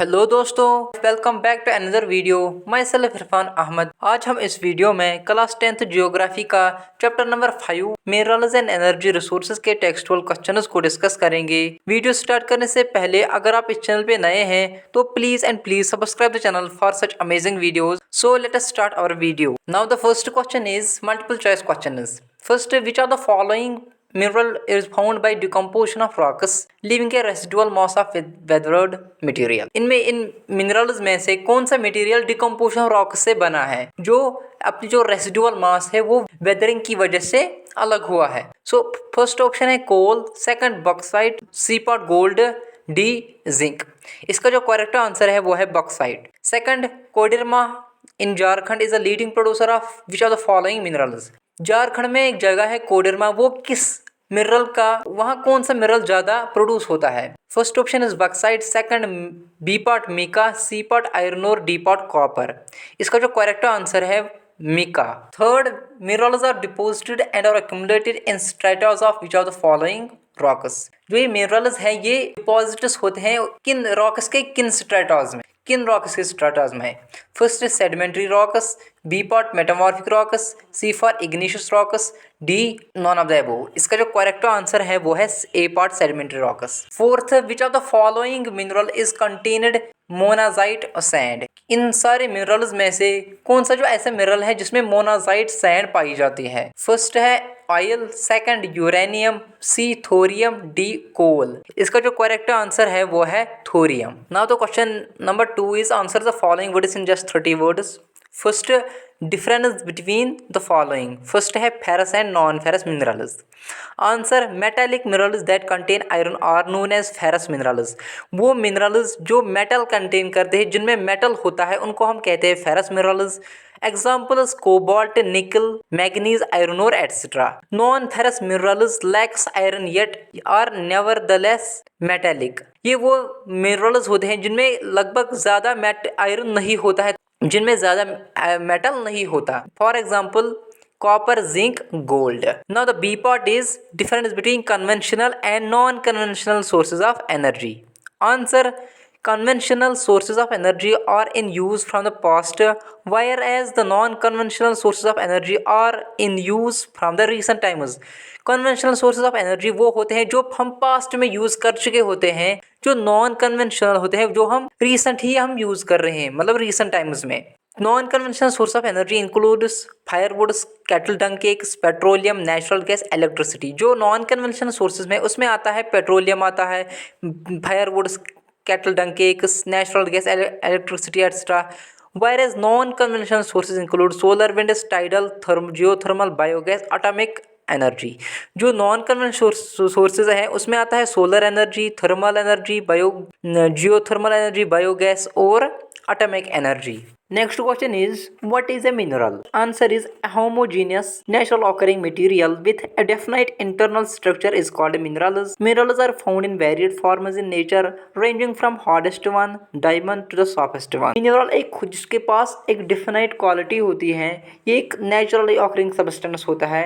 Hello दोस्तों, welcome back to another video. Myself Irfan Ahmed. आज हम इस वीडियो में क्लास 10th जियोग्राफी का chapter number 5 minerals and energy resources के टेक्सचुअल क्वेश्चंस को डिस्कस करेंगे। वीडियो स्टार्ट करने से पहले अगर आप इस चैनल पे नए हैं तो please subscribe the channel for such amazing videos. So let us start our video. Now the first question is multiple choice question is first, which are the following mineral is found by decomposition of rocks leaving a residual mass of weathered material। इनमें इन minerals में से कौन सा material decomposition rock से बना है जो अपनी जो रेसिडुअल मास है वो वेदरिंग की वजह से अलग हुआ है। सो फर्स्ट ऑप्शन है coal, second bauxite, C part gold, D zinc. इसका जो करेक्ट आंसर है वो है bauxite. Second, Koderma in Jharkhand is a leading producer of which are the following minerals. Jharkhand में एक जगह है कोडरमा, वो किस मिनरल का, वहां कौन सा मिनरल ज्यादा प्रोड्यूस होता है। First option is bauxite, second B part mica, C part iron और डी पार्ट कॉपर। इसका जो करेक्ट आंसर है mica. Third, minerals are deposited and are accumulated in stratas of which are the following rocks. जो ये minerals हैं ये deposits होते हैं किन रॉक्स के, किन स्ट्रेटास में, किन रॉक्स के स्ट्रेटास में है। First is sedimentary rocks, B part metamorphic rocks, C for igneous rocks, D none of the above. इसका जो करेक्ट आंसर है वो है A part sedimentary rocks. Fourth, which of the following mineral is contained monazite sand. इन सारे minerals में से कौन सा जो ऐसा मिनरल है जिसमें मोनाजाइट सैंड पाई जाती है। फर्स्ट है oil, second uranium, C thorium, D coal. इसका जो करेक्ट आंसर है वो है thorium. Now the question number 2 is answer the following words in just 30 words. First, difference between the following. First है ferrous and non ferrous minerals. Answer, metallic minerals that contain iron are known as ferrous minerals. वो minerals जो metal contain करते हैं, जिनमें metal होता है, उनको हम कहते हैं ferrous minerals. Examples cobalt, nickel, manganese, iron और etcetera. Non ferrous minerals lacks iron yet are nevertheless metallic. ये वो मिनरल्स होते हैं जिनमें लगभग ज्यादा आयरन नहीं होता है, जिनमें ज्यादा मेटल नहीं होता। For example copper, zinc, gold. Now the B part is difference between conventional and non-conventional sources of energy. Answer, conventional sources of energy are in use from the past, whereas the non-conventional sources of energy are in use from the recent times. Conventional sources of energy वो होते हैं जो हम past में use कर चुके होते हैं, जो नॉन कन्वेंशनल होते हैं जो हम रिसेंट ही हम यूज कर रहे हैं, मतलब रिसेंट टाइम्स में। Non conventional source of energy includes firewoods, cattle dung cakes, petroleum, natural gas, electricity. जो नॉन कन्वेंशनल सोर्सेज में उसमें आता है पेट्रोलियम, आता है firewoods, cattle dung cakes, natural gas, electricity etcetera. Whereas non-conventional sources include solar, wind, tidal, geothermal, biogas, atomic energy. जो non conventional sources है उसमें आता है solar energy, thermal energy, geothermal energy, biogas और atomic energy. Next question is, what is a mineral? Answer is a homogeneous natural occurring material with a definite internal structure is called minerals. Minerals are found in varied forms in nature ranging from hardest one diamond to the softest one. Mineral एक खुद जिसके पास एक definite quality होती है, ये एक naturally occurring substance होता है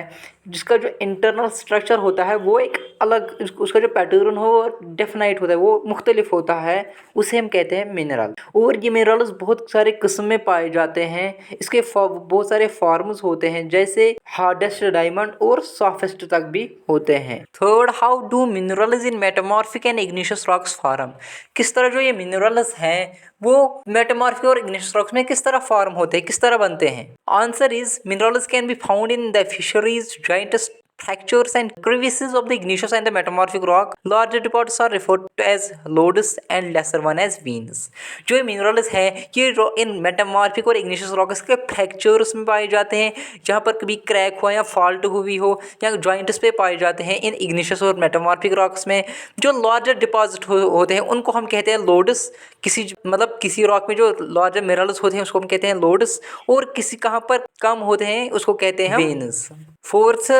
जिसका जो internal structure होता है वो एक अलग, उसका जो पैटर्न हो डेफिनाइट होता है, वो मुख्तलिफ होता है, उसे हम कहते हैं मिनरल। और ये मिनरल्स बहुत सारे किस्म में पाए जाते हैं, इसके बहुत सारे फॉर्म्स होते हैं, जैसे हार्डेस्ट डायमंड और सॉफ्टेस्ट तक भी होते हैं। Third, how do minerals in metamorphic and igneous rocks form. किस तरह जो ये मिनरल्स हैं वो मेटामॉर्फिक और इग्निशियस रॉक्स में किस तरह फॉर्म होते हैं, किस तरह बनते हैं। Answer is, minerals can be found in the fisheries, joint fractures and crevices of the igneous and the metamorphic rock. Larger deposits are referred to as lodes and lesser one as veins. जो minerals हैं ये इन metamorphic और igneous rocks के fractures में पाए जाते हैं, जहाँ पर कभी क्रैक हुआ या फॉल्ट हुई हो, या जॉइंट्स पे पाए जाते हैं इन इग्निशियस और मेटामॉर्फिक रॉक्स में। जो लार्जर डिपॉजिट होते हैं उनको हम कहते हैं लोड्स। किसी रॉक में जो लार्जर मिनरल्स होते हैं उसको हम कहते हैं लोड्स, और किसी कहाँ पर कम होते हैं उसको कहते हैं veins. Fourth,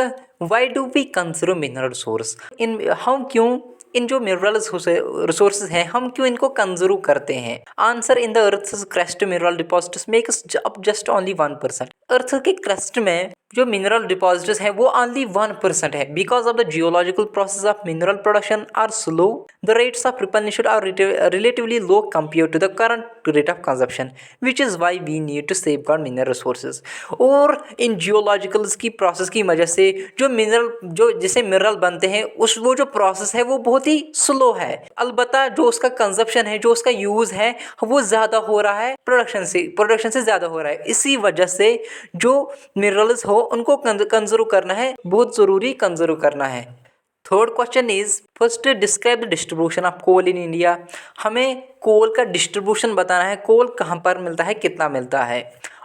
why do we consider mineral source. हम क्यों इन जो मिनरल रिसोर्सेज हैं हम क्यों इनको कंजर्व करते हैं। Answer, in the earth's crust mineral deposits makes up just only 1%। Earth के क्रस्ट में जो मिनरल डिपॉजिट्स हैं वो ओनली 1% है। Because of the geological process of mineral production are slow, the rates of replenishment are relatively low compare to the current rate of consumption, which is why we need to safeguard mineral resources. और इन जियोलॉजिकल्स की process की वजह से जो जिसे mineral बनते हैं उस वो जो प्रोसेस है वो बहुत ही स्लो है। अलबत्ता जो उसका कंजप्शन है, जो उसका यूज़ है वो ज़्यादा हो रहा है, प्रोडक्शन से ज़्यादा हो रहा है। इसी वजह से जो मिनरल्स हो उनको कंजर्व करना है, बहुत ज़रूरी कंजर्व करना है। Third question is first describe the distribution of coal in India. हमें कोल का डिस्ट्रीब्यूशन बताना है, कोल कहाँ पर मिलता है, कितना मिलता है।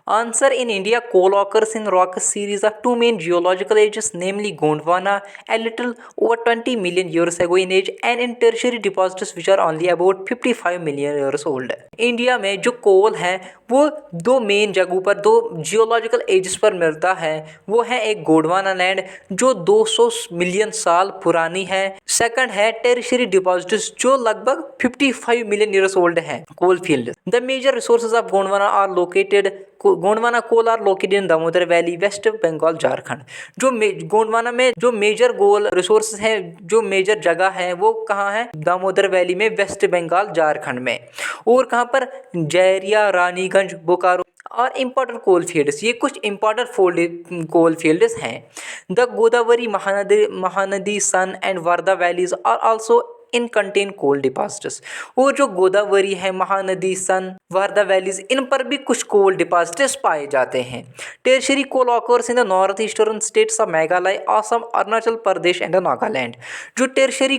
Answer: in India, coal occurs in rock series of two main geological ages, namely Gondwana, a little over 20 million years ago in age, and in tertiary deposits which are only about 55 million years old. India में जो कोल है वो दो main जगहों पर, दो geological edges पर मिलता है। वो है एक गोंडवाना लैंड जो 200 मिलियन साल पुरानी है। सेकंड है टेरिशरी डिपॉजिट्स जो लगभग 55 मिलियन ईयर्स ओल्ड है, coal field. The major resources of Gondwana are located Gondwana coal are located in Damodar valley, West Bengal, Jharkhand. जो गोंडवाना में जो मेजर कोल रिसोर्सेज हैं, जो मेजर जगह है वो कहाँ है, दामोदर वैली में, वेस्ट बंगाल, झारखंड में। और कहाँ पर, जैरिया, रानीगंज, बोकारो और इम्पोर्टेंट कोल फील्ड्स। ये कुछ इम्पोर्टेंट कोल फील्ड्स हैं। The Godavari, Mahanadi, Son and Wardha valleys are also in contain coal deposits. और जो गोदावरी है, महानदी, सन, वर्धा वैलीज, इन पर भी कुछ कोल डिपॉजिट्स पाए जाते हैं। Tertiary coal occurs in the north eastern states of Meghalaya, Assam, Arunachal Pradesh and Nagaland. जो टेरिशरी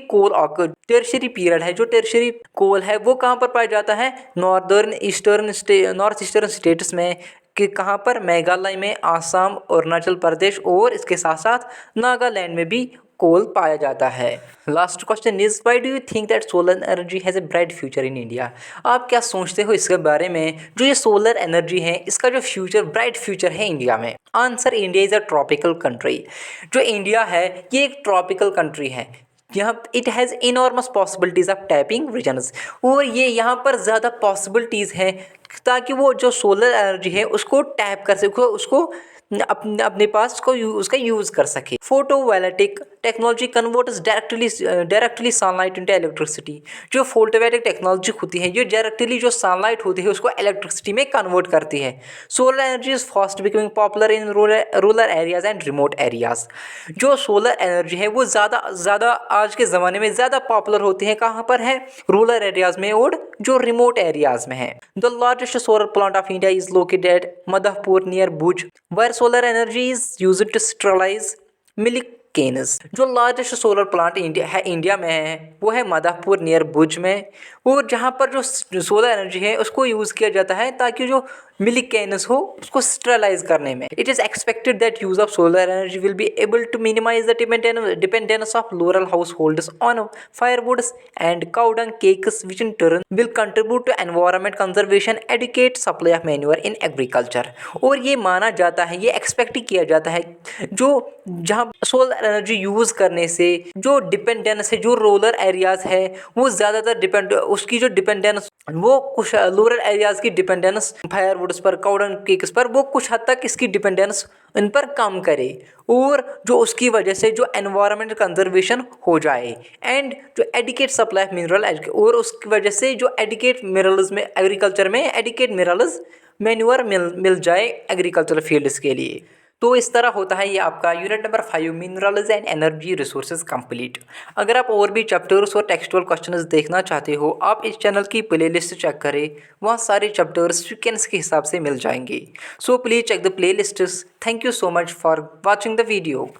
पीरियड है, जो टेरिशरी कोल है वो कहाँ पर पाया जाता है, नॉर्थ ईस्टर्न स्टेट्स में। कि कहाँ पर, मेघालय में, आसाम, अरुणाचल प्रदेश और इसके साथ साथ नागालैंड में भी कोल पाया जाता है। Last question is why do you think that solar energy has a bright future in India. आप क्या सोचते हो इसके बारे में, जो ये सोलर एनर्जी है इसका जो फ्यूचर, ब्राइट फ्यूचर है इंडिया में। Answer: India is a tropical country. जो इंडिया है ये एक ट्रॉपिकल कंट्री है। यहाँ it has enormous possibilities of tapping reasons. और ये यहाँ पर ज़्यादा पॉसिबिलिटीज़ हैं ताकि वो जो सोलर एनर्जी है उसको टैप कर सके, उसको अपने पास उसका यूज़ कर सके। Photovoltaic technology converts directly sunlight into electricity. जो फोटोवोल्टिक टेक्नोलॉजी होती है ये डायरेक्टली जो सनलाइट होती है उसको इलेक्ट्रिसिटी में कन्वर्ट करती है। Solar energy is fast becoming popular in rural areas and remote areas. जो सोलर एनर्जी है वो ज़्यादा आज के ज़माने में ज़्यादा पॉपुलर होती है, कहाँ पर है, रूरल एरियाज में और जो रिमोट एरियाज में है। The largest solar plant of India is located at Madhupur near Bhuj, where solar energy is used to sterilise milk cans. जो लार्जेस्ट सोलर प्लांट इंडिया में है वो है माधापुर नियर भुज में। और जहाँ पर जो सोलर एनर्जी है उसको यूज़ किया जाता है ताकि जो मिल्क कैनस हो उसको स्टरलाइज करने में। It is expected that use of solar energy will be able to minimize the dependence of rural households on firewoods and cow dung cakes, which in turn will contribute to environment conservation, adequate supply of manure in agriculture. और ये माना जाता है, ये expect किया जाता है जहाँ सोलर एनर्जी यूज़ करने से जो डिपेंडेंस है, जो रूरल एरियाज़ है वो ज़्यादातर उसकी जो डिपेंडेंस वो कुछ रूरल एरियाज़ की डिपेंडेंस फायरवुड्स पर, काउडंग केक्स पर, वो कुछ हद तक इसकी डिपेंडेंस इन पर कम करे और जो उसकी वजह से जो एनवायरमेंट कंजर्वेशन हो जाए एंड जो एडिकेट सप्लाई ऑफ मिनरल, और उसकी वजह से जो एडिकेट मिनरल्स में, एग्रीकल्चर में एडिकेट मिनरल्स मैन्योर मिल जाए एग्रीकल्चर फील्ड्स के लिए। तो इस तरह होता है ये आपका unit number 5 minerals and energy resources complete. अगर आप और भी चैप्टर्स और टेक्सचुअल क्वेश्चंस देखना चाहते हो आप इस चैनल की प्लेलिस्ट चेक करें, वहाँ सारे चैप्टर्स सीक्वेंस के हिसाब से मिल जाएंगे। So please check the playlists. Thank you so much for watching the video.